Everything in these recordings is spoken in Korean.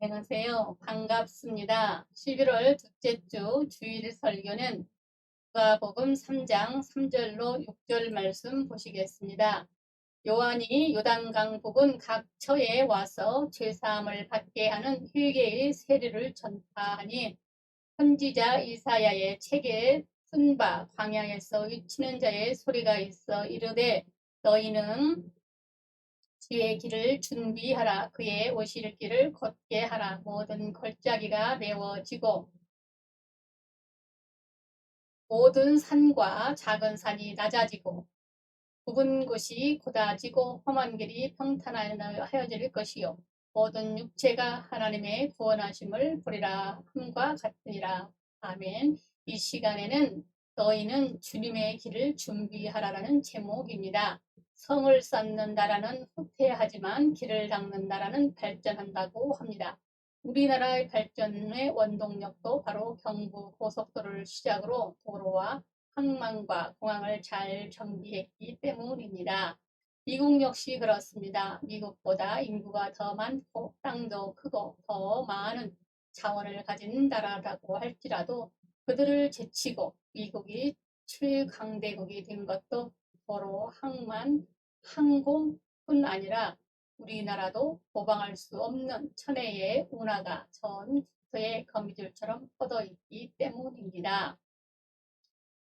안녕하세요. 반갑습니다. 11월 둘째 주 주일 설교는 누가복음 3장 3절로 6절 말씀 보시겠습니다. 요한이 요단강 부근 각 처에 와서 죄사함을 받게 하는 회개의 세례를 전파하니 선지자 이사야의 책에 쓴 바 광야에서 외치는 자의 소리가 있어 이르되 너희는 주의 길을 준비하라. 그의 오실 길을 걷게 하라. 모든 골짜기가 메워지고 모든 산과 작은 산이 낮아지고 굽은 곳이 곧아지고 험한 길이 평탄하여질 것이요 모든 육체가 하나님의 구원하심을 보리라 함과 같으니라. 아멘. 이 시간에는 너희는 주님의 길을 준비하라라는 제목입니다. 성을 쌓는 나라는 후퇴하지만 길을 닦는 나라는 발전한다고 합니다. 우리나라의 발전의 원동력도 바로 경부 고속도로를 시작으로 도로와 항만과 공항을 잘 정비했기 때문입니다. 미국 역시 그렇습니다. 미국보다 인구가 더 많고 땅도 크고 더 많은 자원을 가진 나라라고 할지라도 그들을 제치고 미국이 최강대국이 된 것도 도로, 항만, 항공뿐 아니라 우리나라도 모방할 수 없는 천혜의 운하가 전 국토의 거미줄처럼 뻗어있기 때문입니다.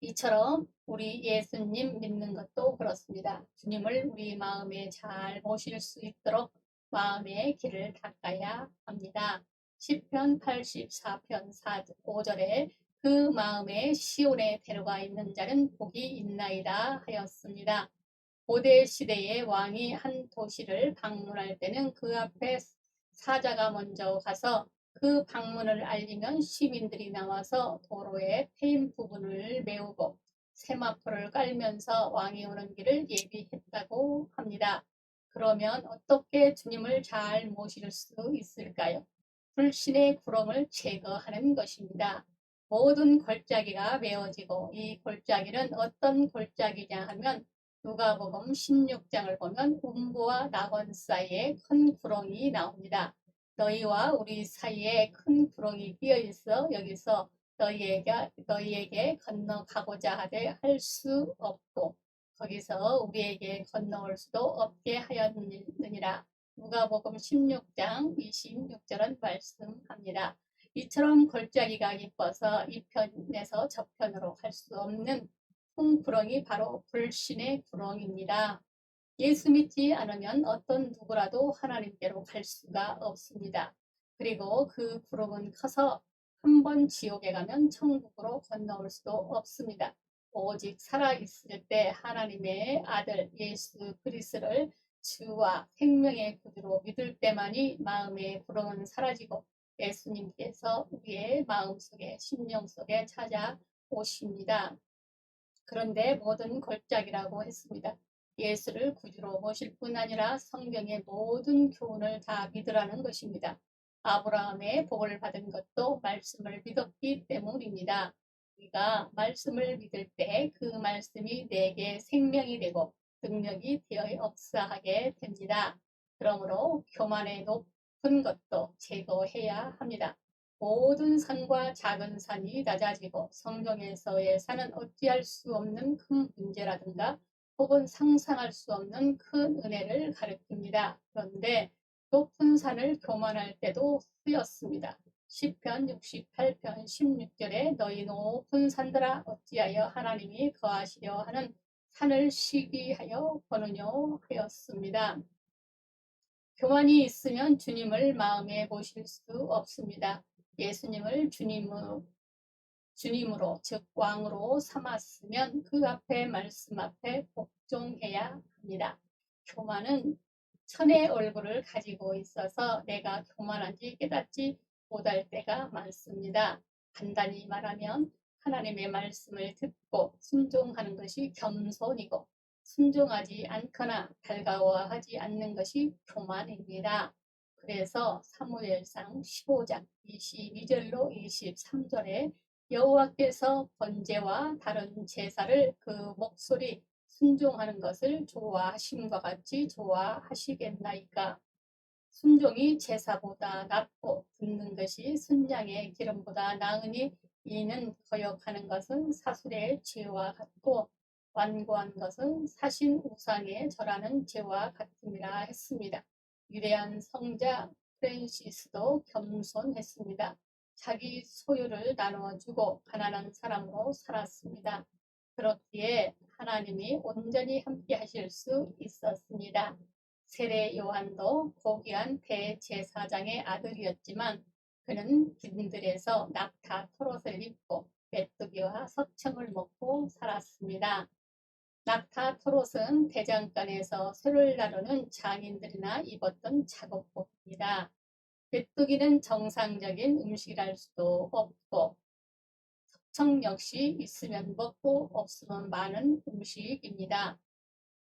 이처럼 우리 예수님 믿는 것도 그렇습니다. 주님을 우리 마음에 잘 모실 수 있도록 마음의 길을 닦아야 합니다. 시편 84편 5절에 그 마음에 시온에 데려가 있는 자는 복이 있나이다 하였습니다. 고대 시대의 왕이 한 도시를 방문할 때는 그 앞에 사자가 먼저 가서 그 방문을 알리면 시민들이 나와서 도로의 패인 부분을 메우고 세마포를 깔면서 왕이 오는 길을 예비했다고 합니다. 그러면 어떻게 주님을 잘 모실 수 있을까요? 불신의 구렁을 제거하는 것입니다. 모든 골짜기가 메워지고 이 골짜기는 어떤 골짜기냐 하면 누가복음 16장을 보면 음부와 낙원 사이에 큰 구렁이 나옵니다. 너희와 우리 사이에 큰 구렁이 끼어 있어 여기서 너희에게 건너가고자 하되 할 수 없고 거기서 우리에게 건너올 수도 없게 하였느니라. 누가복음 16장 26절은 말씀합니다. 이처럼 골짜기가 깊어서 이 편에서 저 편으로 갈 수 없는 큰 구렁이 바로 불신의 구렁입니다. 예수 믿지 않으면 어떤 누구라도 하나님께로 갈 수가 없습니다. 그리고 그 구름은 커서 한 번 지옥에 가면 천국으로 건너올 수도 없습니다. 오직 살아있을 때 하나님의 아들 예수 그리스도를 주와 생명의 구주로 믿을 때만이 마음의 구름은 사라지고 예수님께서 우리의 마음속에 심령 속에 찾아오십니다. 그런데 모든 걸작이라고 했습니다. 예수를 구주로 모실 뿐 아니라 성경의 모든 교훈을 다 믿으라는 것입니다. 아브라함의 복을 받은 것도 말씀을 믿었기 때문입니다. 우리가 말씀을 믿을 때 그 말씀이 내게 생명이 되고 능력이 되어 역사하게 됩니다. 그러므로 교만의 높은 것도 제거해야 합니다. 모든 산과 작은 산이 낮아지고 성경에서의 산은 어찌할 수 없는 큰 문제라든가 혹은 상상할 수 없는 큰 은혜를 가리킵니다. 그런데 높은 산을 교만할 때도 쓰였습니다. 시편 68편 16절에 너희 높은 산들아 어찌하여 하나님이 거하시려 하는 산을 시기하여 보느뇨 하였습니다. 교만이 있으면 주님을 마음에 모실 수 없습니다. 예수님을 주님으로 즉 왕으로 삼았으면 그 앞에 말씀 앞에 복종해야 합니다. 교만은 천의 얼굴을 가지고 있어서 내가 교만한지 깨닫지 못할 때가 많습니다. 간단히 말하면 하나님의 말씀을 듣고 순종하는 것이 겸손이고 순종하지 않거나 달가워하지 않는 것이 교만입니다. 그래서 사무엘상 15장 22절로 23절에 여호와께서 번제와 다른 제사를 그 목소리 순종하는 것을 좋아하심과 같이 좋아하시겠나이까. 순종이 제사보다 낫고 듣는 것이 순양의 기름보다 나으니 이는 거역하는 것은 사술의 죄와 같고 완고한 것은 사신 우상에 절하는 죄와 같음이라 했습니다. 위대한 성자 프랜시스도 겸손했습니다. 자기 소유를 나누어주고 가난한 사람으로 살았습니다. 그렇기에 하나님이 온전히 함께 하실 수 있었습니다. 세례 요한도 고귀한 대제사장의 아들이었지만 그는 빈들에서 낙타 토롯을 입고 메뚜기와 석청을 먹고 살았습니다. 낙타 토롯은 대장간에서 쇠를 다루는 장인들이나 입었던 작업복입니다. 메뚜기는 정상적인 음식이랄 수도 없고 석청 역시 있으면 먹고 없으면 마는 음식입니다.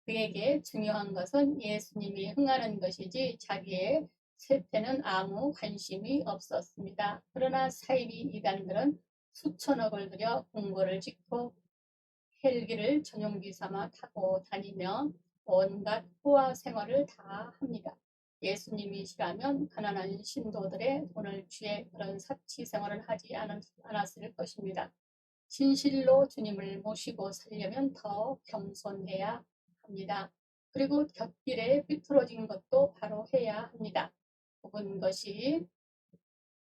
그에게 중요한 것은 예수님이 흥하는 것이지 자기의 쇠퇴는 아무 관심이 없었습니다. 그러나 사이비 이단들은 수천억을 들여 궁궐을 짓고 헬기를 전용기 삼아 타고 다니며 온갖 호화 생활을 다 합니다. 예수님이시라면 가난한 신도들의 돈을 취해 그런 사치 생활을 하지 않았을 것입니다. 진실로 주님을 모시고 살려면 더 겸손해야 합니다. 그리고 곁길에 삐뚤어진 것도 바로 해야 합니다. 굽은 것이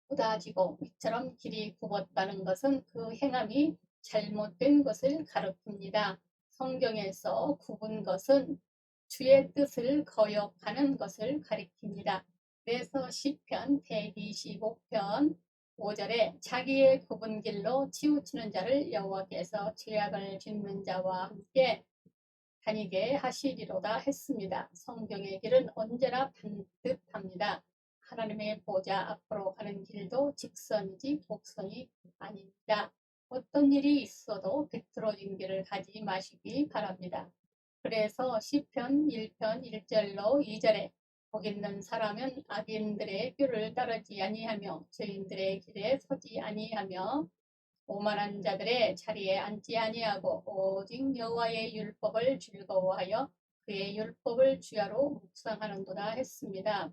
굳어지고 이처럼 길이 굽었다는 것은 그 행함이 잘못된 것을 가리킵니다. 성경에서 굽은 것은 주의 뜻을 거역하는 것을 가리킵니다. 그래서 시편 125편 5절에 자기의 굽은 길로 치우치는 자를 여호와께서 죄악을 짓는 자와 함께 다니게 하시리로다 했습니다. 성경의 길은 언제나 반듯합니다. 하나님의 보좌 앞으로 가는 길도 직선이지 곡선이 아닙니다. 어떤 일이 있어도 비뚤어진 길을 가지 마시기 바랍니다. 그래서 시편 1편 1절로 2절에 복 있는 사람은 악인들의 꾀를 따르지 아니하며 죄인들의 길에 서지 아니하며 오만한 자들의 자리에 앉지 아니하고 오직 여호와의 율법을 즐거워하여 그의 율법을 주야로 묵상하는도다 했습니다.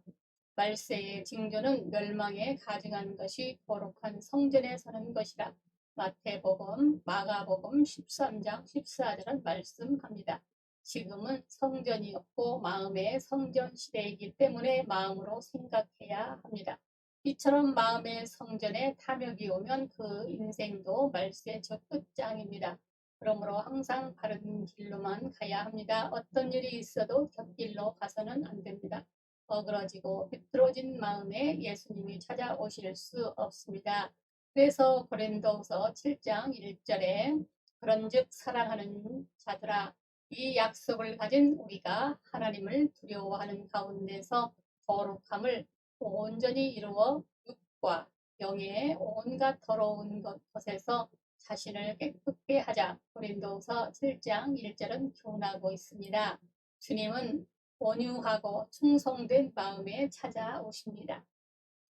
말세의 징조는 멸망에 가증한 것이 거룩한 성전에 서는 것이라 마태복음, 마가복음 13장 14절은 말씀합니다. 지금은 성전이 없고 마음의 성전 시대이기 때문에 마음으로 생각해야 합니다. 이처럼 마음의 성전에 탐욕이 오면 그 인생도 말세 저 끝장입니다. 그러므로 항상 바른 길로만 가야 합니다. 어떤 일이 있어도 곁길로 가서는 안 됩니다. 어그러지고 비뚤어진 마음에 예수님이 찾아오실 수 없습니다. 그래서 고린도후서 7장 1절에 그런즉 사랑하는 자들아 이 약속을 가진 우리가 하나님을 두려워하는 가운데서 거룩함을 온전히 이루어 육과 영의 온갖 더러운 것에서 자신을 깨끗게 하자. 고린도후서 7장 1절은 교훈하고 있습니다. 주님은 온유하고 충성된 마음에 찾아오십니다.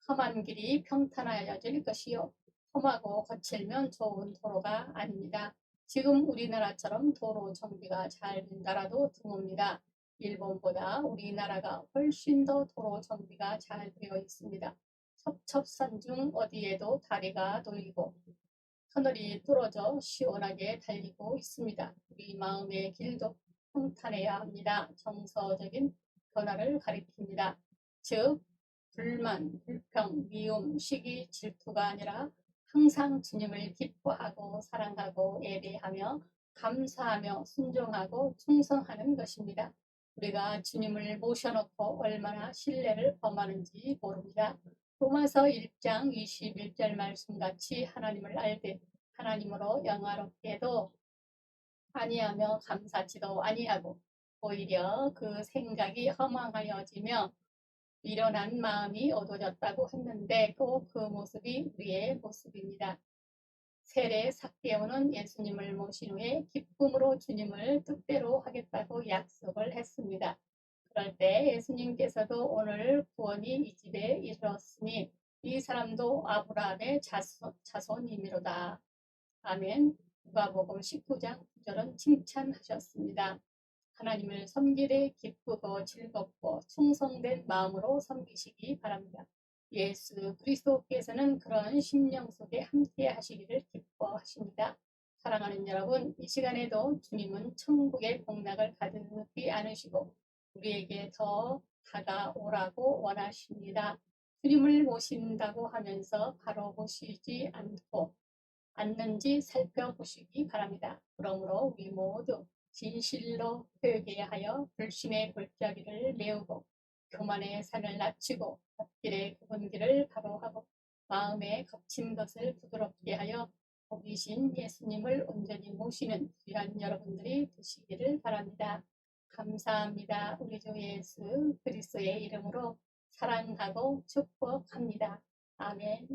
험한 길이 평탄하여질 것이요 험하고 거칠면 좋은 도로가 아닙니다. 지금 우리나라처럼 도로 정비가 잘 된 나라도 드뭅니다. 일본보다 우리나라가 훨씬 더 도로 정비가 잘 되어 있습니다. 첩첩산 중 어디에도 다리가 놓이고 하늘이 뚫어져 시원하게 달리고 있습니다. 우리 마음의 길도 평탄해야 합니다. 정서적인 변화를 가리킵니다. 즉 불만, 불평, 미움, 시기, 질투가 아니라 항상 주님을 기뻐하고 사랑하고 예배하며 감사하며 순종하고 충성하는 것입니다. 우리가 주님을 모셔놓고 얼마나 신뢰를 범하는지 모릅니다. 로마서 1장 21절 말씀같이 하나님을 알되 하나님으로 영화롭게도 아니하며 감사치도 아니하고 오히려 그 생각이 허망하여지며 미련한 마음이 어두워졌다고 했는데 꼭 그 모습이 우리의 모습입니다. 세례 삭개오는 예수님을 모신 후에 기쁨으로 주님을 뜻대로 하겠다고 약속을 했습니다. 그럴 때 예수님께서도 오늘 구원이 이 집에 이르렀으니 이 사람도 아브라함의 자손이미로다. 아멘. 누가복음 19장 9절은 칭찬하셨습니다. 하나님을 섬기되 기쁘고 즐겁고 충성된 마음으로 섬기시기 바랍니다. 예수 그리스도께서는 그런 심령 속에 함께 하시기를 기뻐하십니다. 사랑하는 여러분, 이 시간에도 주님은 천국의 복락을 가득히 안으시고 우리에게 더 다가오라고 원하십니다. 주님을 모신다고 하면서 바로 모시지 않고 않는지 살펴보시기 바랍니다. 그러므로 우리 모두 진실로 회개하여 불신의 골짜기를 메우고 교만의 산을 낮추고 갓길의 굽은 길을 바로하고 마음에 갇힌 것을 부드럽게 하여 복이신 예수님을 온전히 모시는 귀한 여러분들이 되시기를 바랍니다. 감사합니다. 우리 주 예수 그리스도의 이름으로 사랑하고 축복합니다. 아멘.